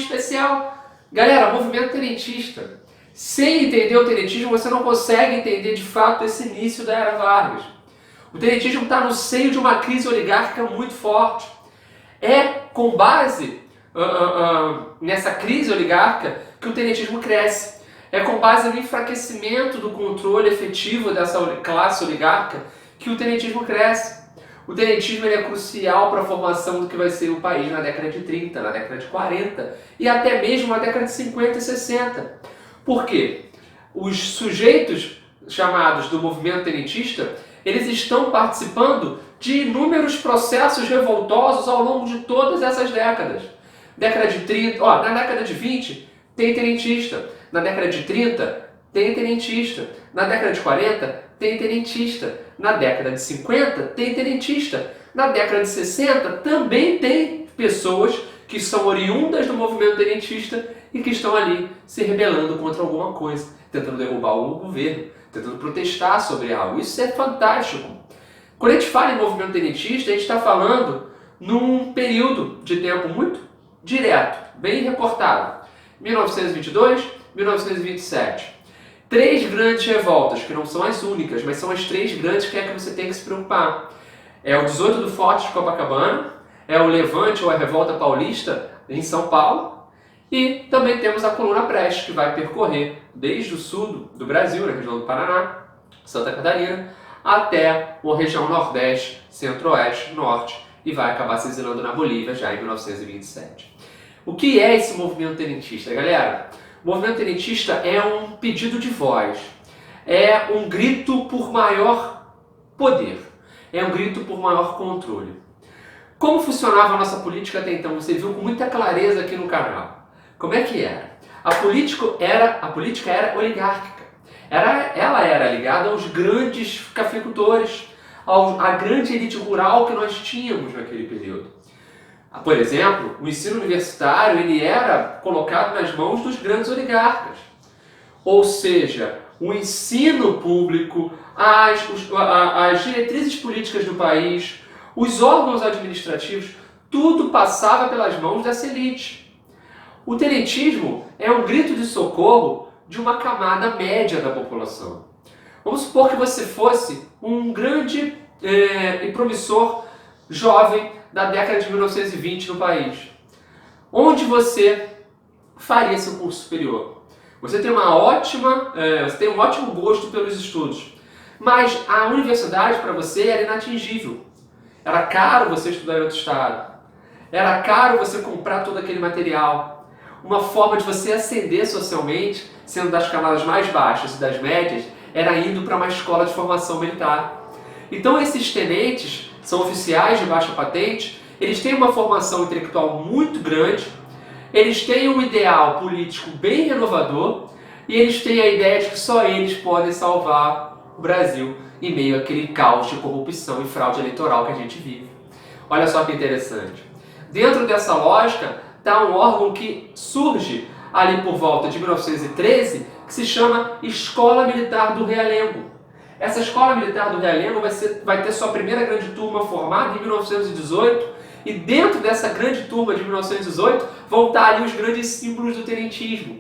especial. Galera, movimento tenentista. Sem entender o tenentismo, você não consegue entender de fato esse início da Era Vargas. O tenentismo está no seio de uma crise oligárquica muito forte. É com base nessa crise oligárquica que o tenentismo cresce. É com base no enfraquecimento do controle efetivo dessa classe oligárquica que o tenentismo cresce. O tenentismo é crucial para a formação do que vai ser o país na década de 30, na década de 40 e até mesmo na década de 50 e 60. Por quê? Os sujeitos chamados do movimento tenentista, eles estão participando de inúmeros processos revoltosos ao longo de todas essas décadas. Década de 30, na década de 20 tem tenentista, na década de 30 tem tenentista, na década de 40 tem tenentista, na década de 50 tem tenentista, na década de 60 também tem pessoas que são oriundas do movimento tenentista e que estão ali se rebelando contra alguma coisa, tentando derrubar o governo, tentando protestar sobre algo. Isso é fantástico. Quando a gente fala em movimento tenentista, a gente está falando num período de tempo muito direto, bem recortado. 1922, 1927. 3 grandes revoltas, que não são as únicas, mas são as 3 grandes que é que você tem que se preocupar. É o 18 do Forte de Copacabana, é o Levante ou a Revolta Paulista em São Paulo, e também temos a Coluna Prestes, que vai percorrer desde o sul do Brasil, na região do Paraná, Santa Catarina, até a região Nordeste, Centro-Oeste, Norte, e vai acabar se exilando na Bolívia já em 1927. O que é esse movimento tenentista, galera? O movimento tenentista é um pedido de voz, é um grito por maior poder, é um grito por maior controle. Como funcionava a nossa política até então? Você viu com muita clareza aqui no canal. Como é que era? A política era oligárquica. Ela era ligada aos grandes cafeicultores, à grande elite rural que nós tínhamos naquele período. Por exemplo, o ensino universitário ele era colocado nas mãos dos grandes oligarcas. Ou seja, o ensino público, as diretrizes políticas do país, os órgãos administrativos, tudo passava pelas mãos dessa elite. O tenentismo é um grito de socorro de uma camada média da população. Vamos supor que você fosse um grande e promissor jovem da década de 1920 no país. Onde você faria seu curso superior? Você tem um ótimo gosto pelos estudos, mas a universidade para você era inatingível. Era caro você estudar em outro estado. Era caro você comprar todo aquele material. Uma forma de você ascender socialmente, sendo das camadas mais baixas e das médias, era indo para uma escola de formação militar. Então esses tenentes são oficiais de baixa patente, eles têm uma formação intelectual muito grande, eles têm um ideal político bem renovador e eles têm a ideia de que só eles podem salvar o Brasil em meio àquele caos de corrupção e fraude eleitoral que a gente vive. Olha só que interessante. Dentro dessa lógica está um órgão que surge ali por volta de 1913, que se chama Escola Militar do Realengo. Essa Escola Militar do Realengo vai ter sua primeira grande turma formada em 1918, e dentro dessa grande turma de 1918 vão estar ali os grandes símbolos do tenentismo.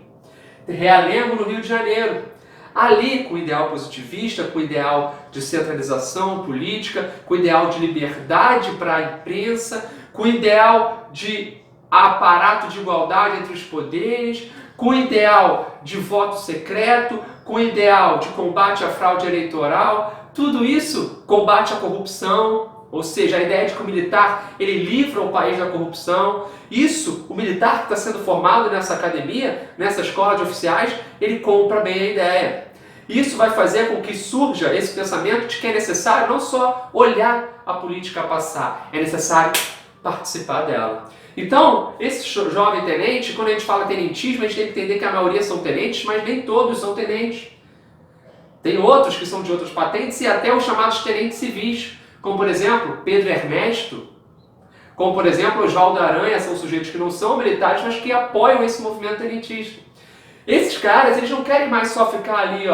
Realengo no Rio de Janeiro. Ali, com o ideal positivista, com o ideal de centralização política, com o ideal de liberdade para a imprensa, com o ideal de aparato de igualdade entre os poderes, com o ideal de voto secreto, com o ideal de combate à fraude eleitoral. Tudo isso combate a corrupção, ou seja, a ideia de que o militar ele livra o país da corrupção. Isso, o militar que está sendo formado nessa academia, nessa escola de oficiais, ele compra bem a ideia. Isso vai fazer com que surja esse pensamento de que é necessário não só olhar a política passar, é necessário participar dela. Então, esse jovem tenente, quando a gente fala tenentismo, a gente tem que entender que a maioria são tenentes, mas nem todos são tenentes. Tem outros que são de outras patentes e até os chamados tenentes civis, como por exemplo, Pedro Ernesto, como por exemplo, Oswaldo Aranha, são sujeitos que não são militares, mas que apoiam esse movimento tenentista. Esses caras, eles não querem mais só ficar ali,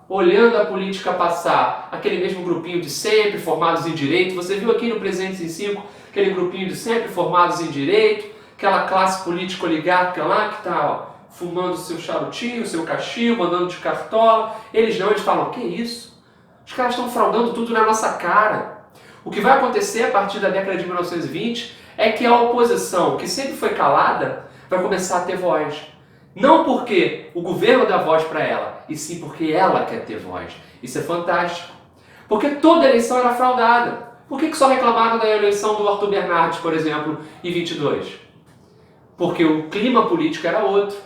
olhando a política passar, aquele mesmo grupinho de sempre formados em direito. Você viu aqui no Presentes em 5, aquele grupinho de sempre formados em direito, aquela classe política oligárquica lá que está fumando seu charutinho, seu cachimbo, andando de cartola. Eles falam, que isso? Os caras estão fraudando tudo na nossa cara. O que vai acontecer a partir da década de 1920 é que a oposição, que sempre foi calada, vai começar a ter voz. Não porque o governo dá voz para ela, e sim porque ela quer ter voz. Isso é fantástico. Porque toda eleição era fraudada. Por que só reclamaram da eleição do Arthur Bernardes, por exemplo, em 22? Porque o clima político era outro.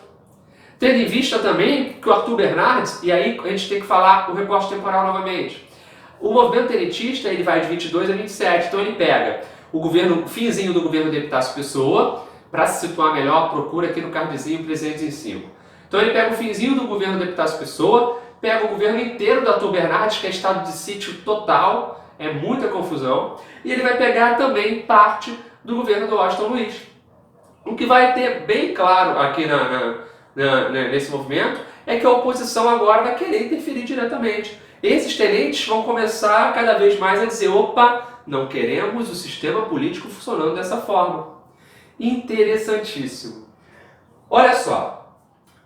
Tendo em vista também que o Arthur Bernardes, e aí a gente tem que falar o recorte temporal novamente, o movimento tenentista ele vai de 22 a 27, então ele pega o finzinho do governo de Epitácio Pessoa, para se situar melhor, procura aqui no cardzinho presentes em 5. Então ele pega o finzinho do governo de Epitácio Pessoa, pega o governo inteiro do Arthur Bernardes, que é estado de sítio total, é muita confusão, e ele vai pegar também parte do governo do Washington Luiz. O que vai ter bem claro aqui nesse movimento é que a oposição agora vai querer interferir diretamente. Esses tenentes vão começar cada vez mais a dizer, opa, não queremos o sistema político funcionando dessa forma. Interessantíssimo. Olha só,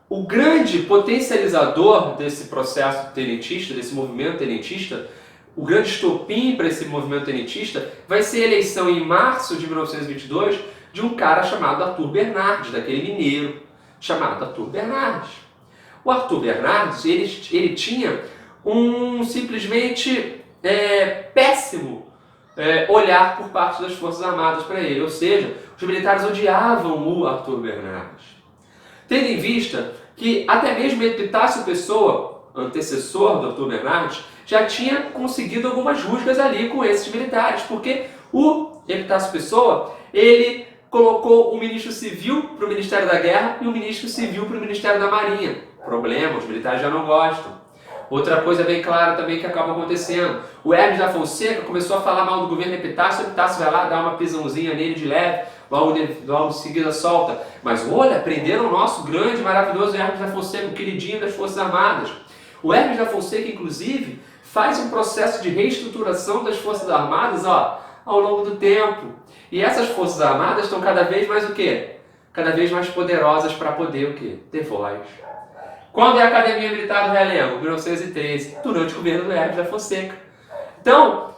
o grande potencializador desse processo tenentista, desse movimento tenentista, o grande estopim para esse movimento tenentista vai ser a eleição em março de 1922 de um cara chamado Arthur Bernardes, daquele mineiro chamado Arthur Bernardes. O Arthur Bernardes, ele tinha um simplesmente péssimo olhar por parte das Forças Armadas para ele, ou seja, os militares odiavam o Arthur Bernardes. Tendo em vista que até mesmo Epitácio Pessoa, antecessor do Arthur Bernardes, já tinha conseguido algumas rusgas ali com esses militares, porque o Epitácio Pessoa, ele colocou um ministro civil para o Ministério da Guerra e um ministro civil para o Ministério da Marinha. Problema, os militares já não gostam. Outra coisa bem clara também que acaba acontecendo. O Hermes da Fonseca começou a falar mal do governo Epitácio, o Epitácio vai lá dar uma pisãozinha nele de leve, logo em seguida solta. Mas olha, prenderam o nosso grande, maravilhoso Hermes da Fonseca, o queridinho das Forças Armadas. O Hermes da Fonseca, inclusive, faz um processo de reestruturação das Forças Armadas ao longo do tempo. E essas Forças Armadas estão cada vez mais o quê? Cada vez mais poderosas para poder o quê? Ter voz. Quando é a Academia Militar do Realengo? 1913, durante o governo do Hermes da Fonseca. Então,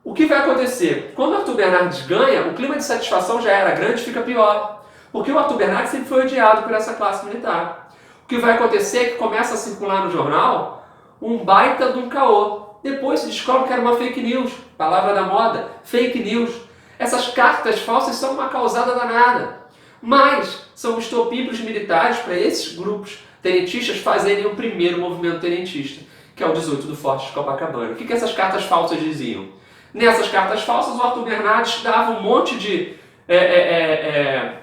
o que vai acontecer? Quando o Arthur Bernardes ganha, o clima de satisfação já era grande, fica pior. Porque o Arthur Bernardes sempre foi odiado por essa classe militar. O que vai acontecer é que começa a circular no jornal um baita de um caô. Depois se descobre que era uma fake news, palavra da moda, fake news. Essas cartas falsas são uma causada danada. Mas são um estopim para os militares, para esses grupos tenentistas fazerem o primeiro movimento tenentista, que é o 18 do Forte de Copacabana. O que essas cartas falsas diziam? Nessas cartas falsas, o Arthur Bernardes dava um monte de...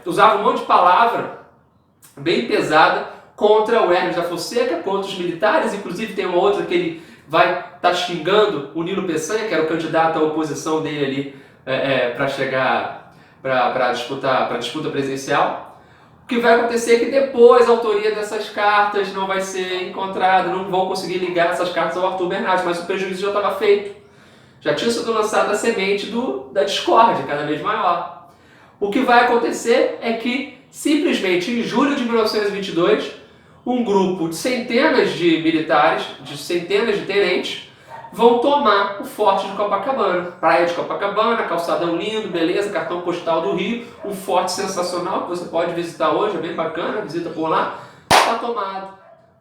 usava um monte de palavra bem pesada contra o Hermes da Fonseca, contra os militares. Inclusive tem uma outra que ele vai estar xingando o Nilo Peçanha, que era o candidato à oposição dele ali para chegar para a disputa presidencial. O que vai acontecer é que depois a autoria dessas cartas não vai ser encontrada, não vão conseguir ligar essas cartas ao Arthur Bernardes, mas o prejuízo já estava feito. Já tinha sido lançada a semente da discórdia cada vez maior. O que vai acontecer é que, simplesmente em julho de 1922, um grupo de centenas de militares, de centenas de tenentes, vão tomar o Forte de Copacabana. Praia de Copacabana, calçadão lindo, beleza, cartão postal do Rio, um forte sensacional que você pode visitar hoje, é bem bacana, visita por lá, está tomado.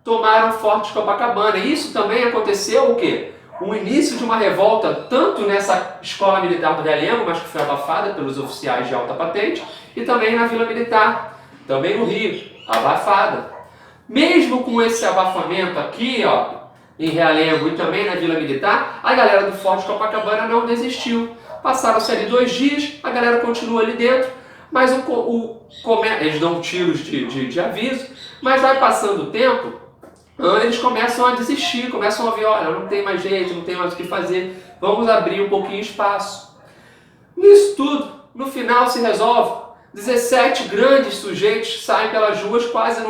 Tomaram o Forte de Copacabana. E isso também aconteceu o quê? O início de uma revolta, tanto nessa escola militar do Realengo, mas que foi abafada pelos oficiais de alta patente, e também na Vila Militar, também no Rio, abafada. Mesmo com esse abafamento aqui, em Realengo e também na Vila Militar, a galera do Forte de Copacabana não desistiu. Passaram-se ali 2 dias, a galera continua ali dentro, mas eles dão tiros de aviso, mas vai passando o tempo, eles começam a desistir, começam a ver, olha, não tem mais jeito, não tem mais o que fazer, vamos abrir um pouquinho espaço. Nisso tudo, no final se resolve. 17 grandes sujeitos saem pelas ruas quase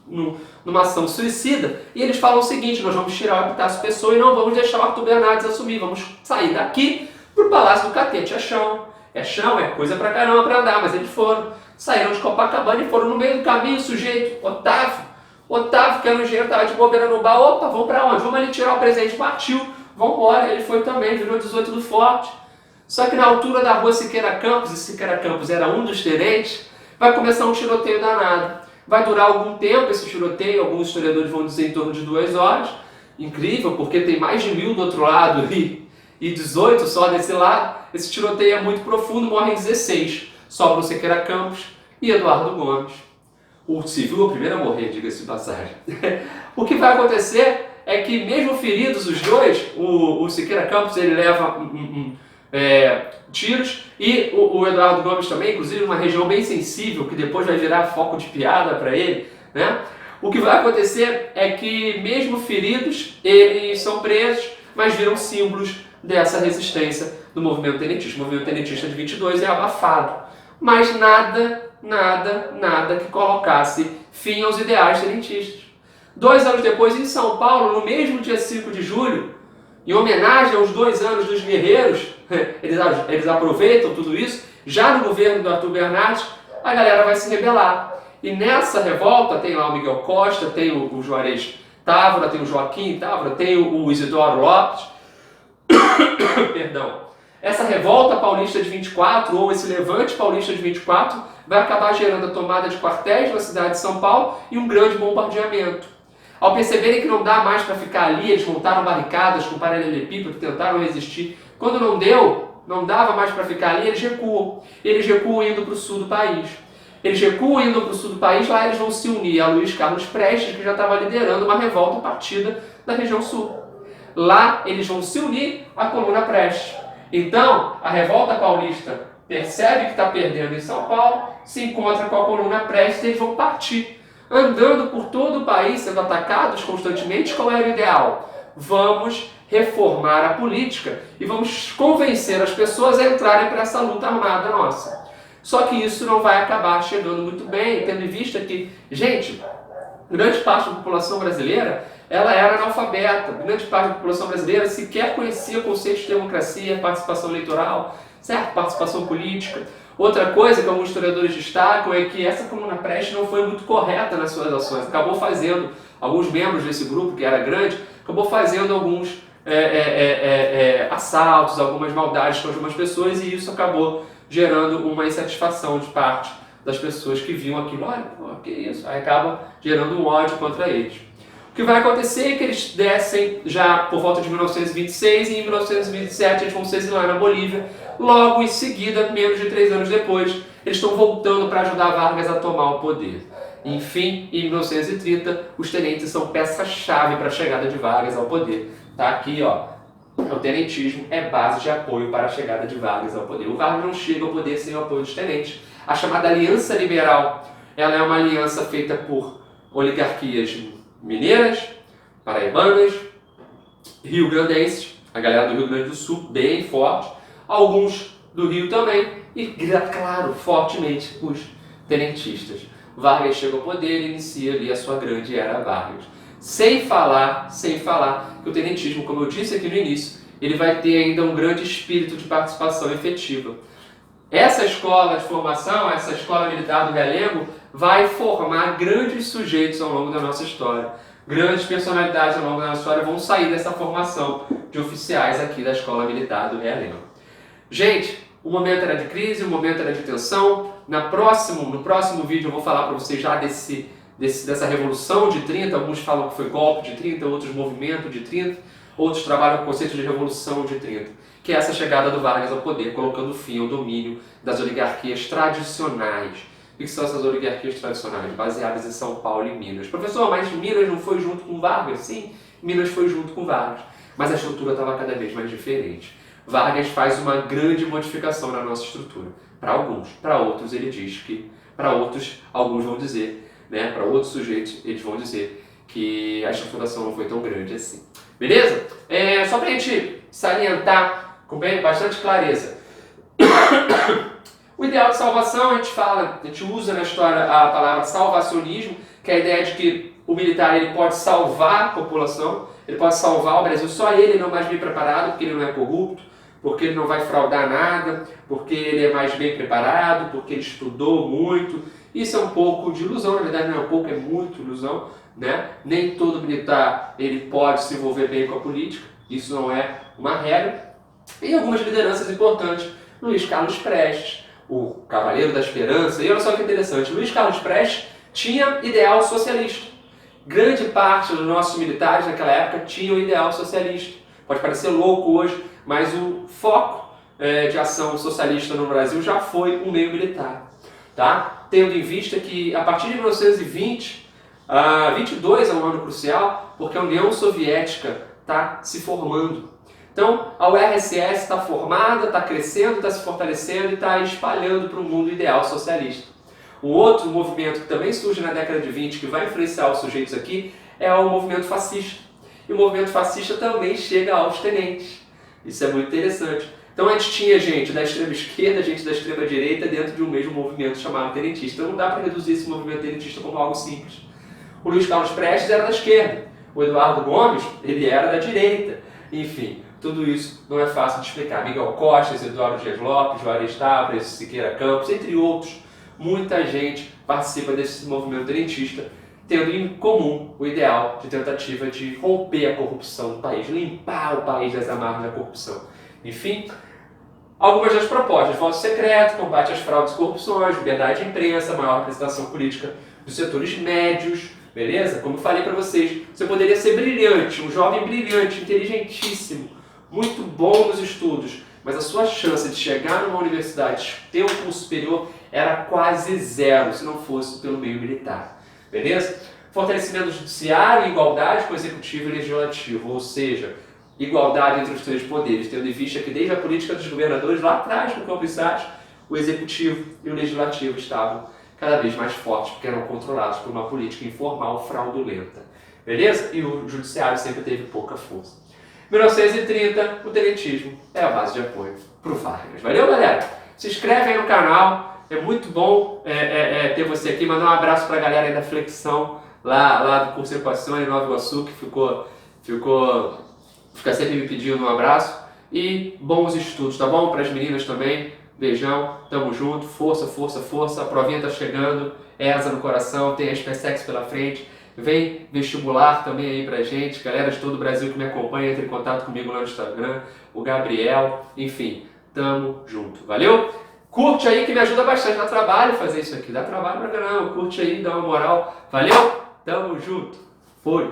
numa ação suicida, e eles falam o seguinte: nós vamos tirar o Epitácio Pessoa e não vamos deixar o Arthur Bernardes assumir, vamos sair daqui para o Palácio do Catete a Chão. É chão, é coisa pra caramba pra andar, mas eles foram. Saíram de Copacabana e foram no meio do caminho, o sujeito, Otávio, que era um engenheiro, estava de bobeira no bar, opa, vamos pra onde? Vamos ali tirar o presente, partiu, vamos embora. Ele foi também, virou 18 do Forte. Só que na altura da rua Siqueira Campos, e Siqueira Campos era um dos tenentes, vai começar um tiroteio danado. Vai durar algum tempo esse tiroteio, alguns historiadores vão dizer em torno de 2 horas. Incrível, porque tem mais de 1000 do outro lado e 18 só desse lado. Esse tiroteio é muito profundo, morrem 16. Sobram Siqueira Campos e Eduardo Gomes. O civil é o primeiro a morrer, diga-se de passagem. O que vai acontecer é que mesmo feridos os dois, o Siqueira Campos ele leva tiros e o Eduardo Gomes também, inclusive numa região bem sensível, que depois vai virar foco de piada para ele, né? O que vai acontecer é que mesmo feridos, eles são presos, mas viram símbolos dessa resistência do movimento tenentista. O movimento tenentista de 22 é abafado, mas nada que colocasse fim aos ideais tenentistas. 2 anos depois, em São Paulo, no mesmo dia 5 de julho, em homenagem aos 2 anos dos guerreiros, eles aproveitam tudo isso, já no governo do Arthur Bernardes, a galera vai se rebelar. E nessa revolta tem lá o Miguel Costa, tem o Juarez Távora, tem o Joaquim Távora, tem o Isidoro Lopes. Perdão. Essa revolta paulista de 24, ou esse levante paulista de 24, vai acabar gerando a tomada de quartéis na cidade de São Paulo e um grande bombardeamento. Ao perceberem que não dá mais para ficar ali, eles montaram barricadas com paralelepípedo, tentaram resistir. Quando não dava mais para ficar ali, eles recuam. Eles recuam indo para o sul do país. Lá eles vão se unir a Luiz Carlos Prestes, que já estava liderando uma revolta partida da região sul. Lá eles vão se unir à coluna Prestes. Então, a revolta paulista percebe que está perdendo em São Paulo, se encontra com a coluna Prestes e eles vão partir. Andando por todo o país, sendo atacados constantemente, qual era o ideal? Vamos reformar a política e vamos convencer as pessoas a entrarem para essa luta armada nossa. Só que isso não vai acabar chegando muito bem, tendo em vista que, gente, grande parte da população brasileira ela era analfabeta, grande parte da população brasileira sequer conhecia o conceito de democracia, participação eleitoral, certo? Participação política. Outra coisa que alguns historiadores destacam é que essa coluna Prestes não foi muito correta nas suas ações. Acabou fazendo, alguns membros desse grupo, que era grande, acabou fazendo alguns assaltos, algumas maldades com algumas pessoas, e isso acabou gerando uma insatisfação de parte das pessoas que viam aquilo. Olha, que isso? Aí acaba gerando um ódio contra eles. O que vai acontecer é que eles descem já por volta de 1926 e em 1927 eles vão se exilar na Bolívia. Logo em seguida, menos de 3 anos depois, eles estão voltando para ajudar Vargas a tomar o poder. Enfim, em 1930, os tenentes são peça-chave para a chegada de Vargas ao poder. Tá aqui, ó. O tenentismo é base de apoio para a chegada de Vargas ao poder. O Vargas não chega ao poder sem o apoio dos tenentes. A chamada Aliança Liberal, ela é uma aliança feita por oligarquias mineiras, paraibanas, rio-grandenses, a galera do Rio Grande do Sul, bem forte, alguns do Rio também, e, claro, fortemente os tenentistas. Vargas chega ao poder e inicia ali a sua grande era Vargas. Sem falar que o tenentismo, como eu disse aqui no início, ele vai ter ainda um grande espírito de participação efetiva. Essa escola de formação, essa escola militar do Realengo, vai formar grandes sujeitos ao longo da nossa história. Grandes personalidades ao longo da nossa história vão sair dessa formação de oficiais aqui da escola militar do Realengo. Gente, o momento era de crise, o momento era de tensão. No próximo vídeo eu vou falar para vocês já dessa Revolução de 30, alguns falam que foi golpe de 30, outros movimento de 30, outros trabalham com o conceito de Revolução de 30, que é essa chegada do Vargas ao poder, colocando fim ao domínio das oligarquias tradicionais. O que são essas oligarquias tradicionais? Baseadas em São Paulo e Minas. Professor, mas Minas não foi junto com Vargas? Sim, Minas foi junto com Vargas, mas a estrutura estava cada vez mais diferente. Vargas faz uma grande modificação na nossa estrutura. Para alguns, para outros ele diz que, para outros, alguns vão dizer, né, para outros sujeitos, eles vão dizer que a estruturação não foi tão grande assim. Beleza? Só para a gente salientar com bastante clareza. O ideal de salvação, a gente usa na história a palavra salvacionismo, que é a ideia de que o militar ele pode salvar a população, ele pode salvar o Brasil, só ele não mais bem preparado, porque ele não é corrupto, porque ele não vai fraudar nada, porque ele é mais bem preparado, porque ele estudou muito. Isso é um pouco de ilusão, na verdade não é um pouco, é muito ilusão, né? Nem todo militar ele pode se envolver bem com a política, isso não é uma regra. E algumas lideranças importantes, Luiz Carlos Prestes, o Cavaleiro da Esperança, e olha só que interessante, Luiz Carlos Prestes tinha ideal socialista. Grande parte dos nossos militares naquela época tinham ideal socialista. Pode parecer louco hoje, mas o foco de ação socialista no Brasil já foi o meio militar. Tá? Tendo em vista que a partir de 1920, 22 é um ano crucial, porque a União Soviética está se formando. Então, a URSS está formada, está crescendo, está se fortalecendo e está espalhando para o mundo ideal socialista. Um outro movimento que também surge na década de 20, que vai influenciar os sujeitos aqui, é o movimento fascista. E o movimento fascista também chega aos tenentes. Isso é muito interessante. Então a gente tinha gente da extrema esquerda, gente da extrema direita dentro de um mesmo movimento chamado tenentista. Então não dá para reduzir esse movimento tenentista como algo simples. O Luiz Carlos Prestes era da esquerda. O Eduardo Gomes, ele era da direita. Enfim, tudo isso não é fácil de explicar. Miguel Costa, Eduardo Dias Lopes, Juarez Tavares, Siqueira Campos, entre outros. Muita gente participa desse movimento tenentista, tendo em comum o ideal de tentativa de romper a corrupção do país, limpar o país das amarras da corrupção. Enfim, algumas das propostas: voto secreto, combate às fraudes e corrupções, liberdade de imprensa, maior representação política dos setores médios, beleza? Como eu falei para vocês, você poderia ser brilhante, um jovem brilhante, inteligentíssimo, muito bom nos estudos, mas a sua chance de chegar numa universidade, ter um curso superior, era quase zero, se não fosse pelo meio militar, beleza? Fortalecimento do judiciário e igualdade com o executivo e legislativo, ou seja, igualdade entre os três poderes, tendo em vista que desde a política dos governadores lá atrás, no Campos Salles, o executivo e o legislativo estavam cada vez mais fortes, porque eram controlados por uma política informal fraudulenta, beleza? E o judiciário sempre teve pouca força. 1930, o tenentismo é a base de apoio para o Vargas. Valeu, galera? Se inscreve aí no canal, é muito bom ter você aqui. Mandar um abraço para a galera aí da Flexão, lá do curso de Equação em Nova Iguaçu, que fica sempre me pedindo um abraço. E bons estudos, tá bom? Para as meninas também, beijão, tamo junto, força, força, força, a provinha tá chegando, ESA no coração, tem a SpaceX pela frente. Vem vestibular também aí pra gente, galera de todo o Brasil que me acompanha, entra em contato comigo lá no Instagram, o Gabriel, enfim, tamo junto, valeu? Curte aí que me ajuda bastante, dá trabalho fazer isso aqui, dá trabalho pra caramba, curte aí, dá uma moral, valeu? Tamo junto, foi!